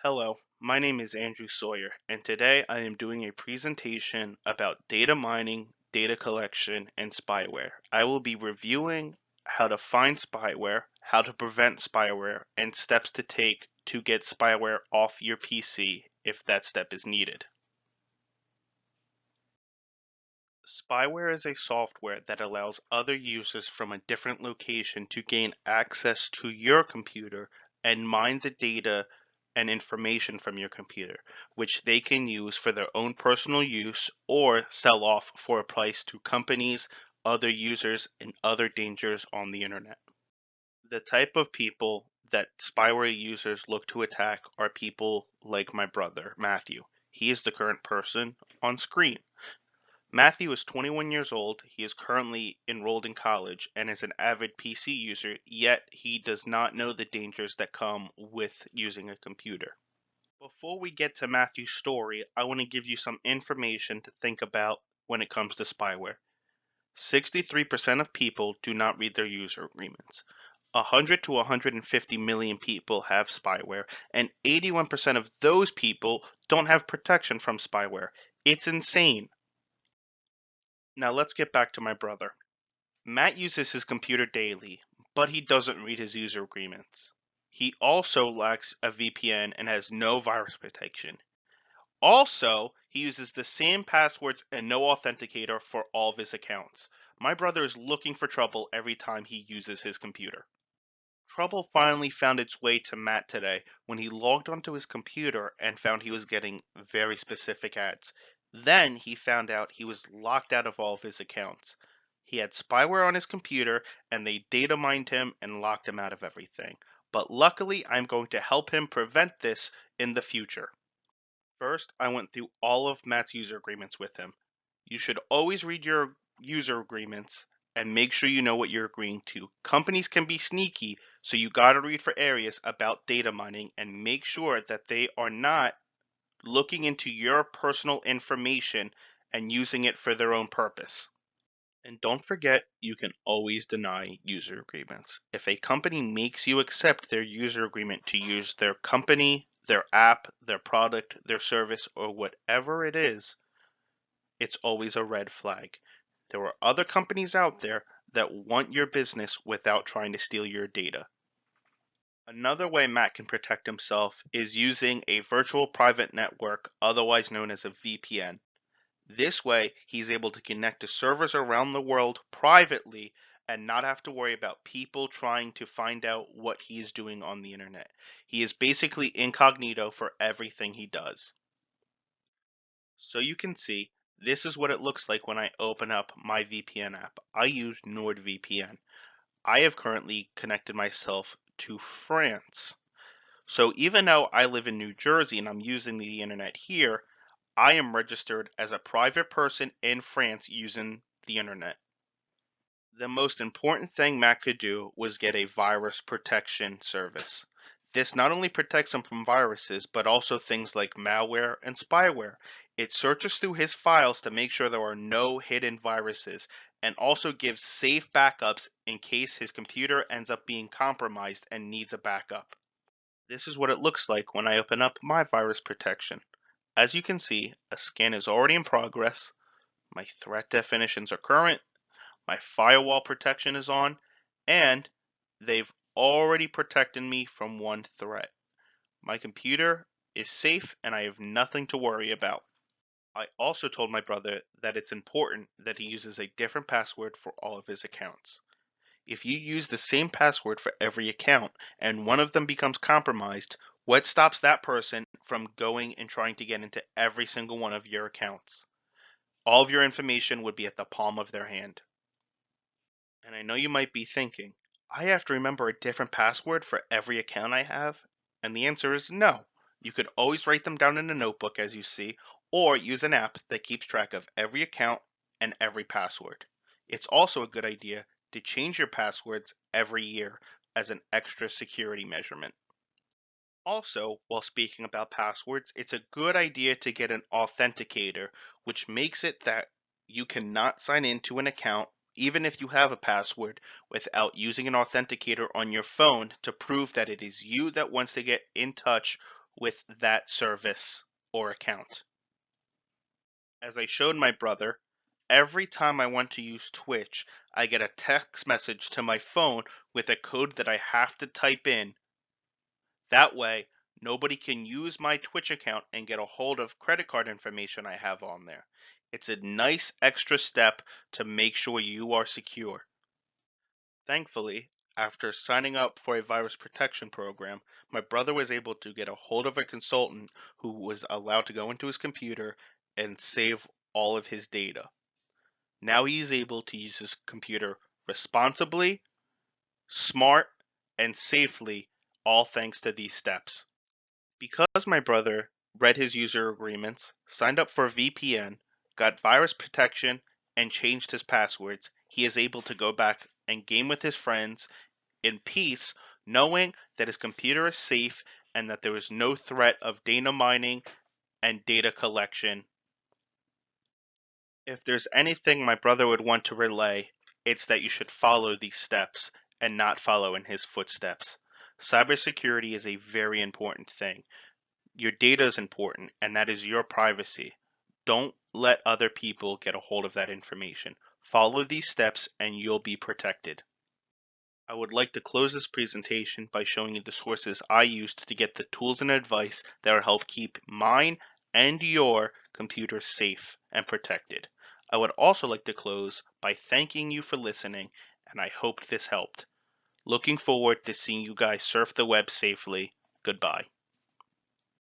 Hello, my name is Andrew Sawyer, and today I am doing a presentation about data mining, data collection, and spyware. I will be reviewing how to find spyware, how to prevent spyware, and steps to take to get spyware off your PC if that step is needed. Spyware is a software that allows other users from a different location to gain access to your computer and mine the data and information from your computer, which they can use for their own personal use or sell off for a price to companies, other users, and other dangers on the internet. The type of people that spyware users look to attack are people like my brother, Matthew. He is the current person on screen. Matthew is 21 years old. He is currently enrolled in college and is an avid PC user, yet he does not know the dangers that come with using a computer. Before we get to Matthew's story, I want to give you some information to think about when it comes to spyware. 63% of people do not read their user agreements. 100 to 150 million people have spyware, and 81% of those people don't have protection from spyware. It's insane. Now let's get back to my brother. Matt uses his computer daily, but he doesn't read his user agreements. He also lacks a VPN and has no virus protection. Also, he uses the same passwords and no authenticator for all of his accounts. My brother is looking for trouble every time he uses his computer. Trouble finally found its way to Matt today when he logged onto his computer and found he was getting very specific ads. Then he found out he was locked out of all of his accounts. He had spyware on his computer and they data mined him and locked him out of everything. But luckily, I'm going to help him prevent this in the future. First, I went through all of Matt's user agreements with him. You should always read your user agreements and make sure you know what you're agreeing to. Companies can be sneaky, so you got to read for areas about data mining and make sure that they are not looking into your personal information and using it for their own purpose. And don't forget, you can always deny user agreements. If a company makes you accept their user agreement to use their company, their app, their product, their service, or whatever it is, it's always a red flag. There are other companies out there that want your business without trying to steal your data. Another way Matt can protect himself is using a virtual private network, otherwise known as a VPN. This way, he's able to connect to servers around the world privately and not have to worry about people trying to find out what he is doing on the internet. He is basically incognito for everything he does. So you can see, this is what it looks like when I open up my VPN app. I use NordVPN. I have currently connected myself to France. So even though I live in New Jersey and I'm using the internet here, I am registered as a private person in France using the internet. The most important thing Matt could do was get a virus protection service. This not only protects him from viruses, but also things like malware and spyware. It searches through his files to make sure there are no hidden viruses and also gives safe backups in case his computer ends up being compromised and needs a backup. This is what it looks like when I open up my virus protection. As you can see, a scan is already in progress, my threat definitions are current, my firewall protection is on, and they've already protected me from one threat. My computer is safe and I have nothing to worry about. I also told my brother that it's important that he uses a different password for all of his accounts. If you use the same password for every account and one of them becomes compromised, what stops that person from going and trying to get into every single one of your accounts? All of your information would be at the palm of their hand. And I know you might be thinking, I have to remember a different password for every account I have? And the answer is no. You could always write them down in a notebook as you see, or use an app that keeps track of every account and every password. It's also a good idea to change your passwords every year as an extra security measurement. Also, while speaking about passwords, it's a good idea to get an authenticator, which makes it that you cannot sign into an account even if you have a password without using an authenticator on your phone to prove that it is you that wants to get in touch with that service or account. As I showed my brother, every time I want to use Twitch, I get a text message to my phone with a code that I have to type in. That way, nobody can use my Twitch account and get a hold of credit card information I have on there. It's a nice extra step to make sure you are secure. Thankfully, after signing up for a virus protection program, my brother was able to get a hold of a consultant who was allowed to go into his computer and save all of his data. Now he is able to use his computer responsibly, smart, and safely, all thanks to these steps. Because my brother read his user agreements, signed up for a VPN, got virus protection, and changed his passwords, he is able to go back and game with his friends in peace, knowing that his computer is safe and that there is no threat of data mining and data collection. If there's anything my brother would want to relay, it's that you should follow these steps and not follow in his footsteps. Cybersecurity is a very important thing. Your data is important, and that is your privacy. Don't let other people get a hold of that information. Follow these steps and you'll be protected. I would like to close this presentation by showing you the sources I used to get the tools and advice that will help keep mine and your computer safe and protected. I would also like to close by thanking you for listening, and I hope this helped. Looking forward to seeing you guys surf the web safely. Goodbye.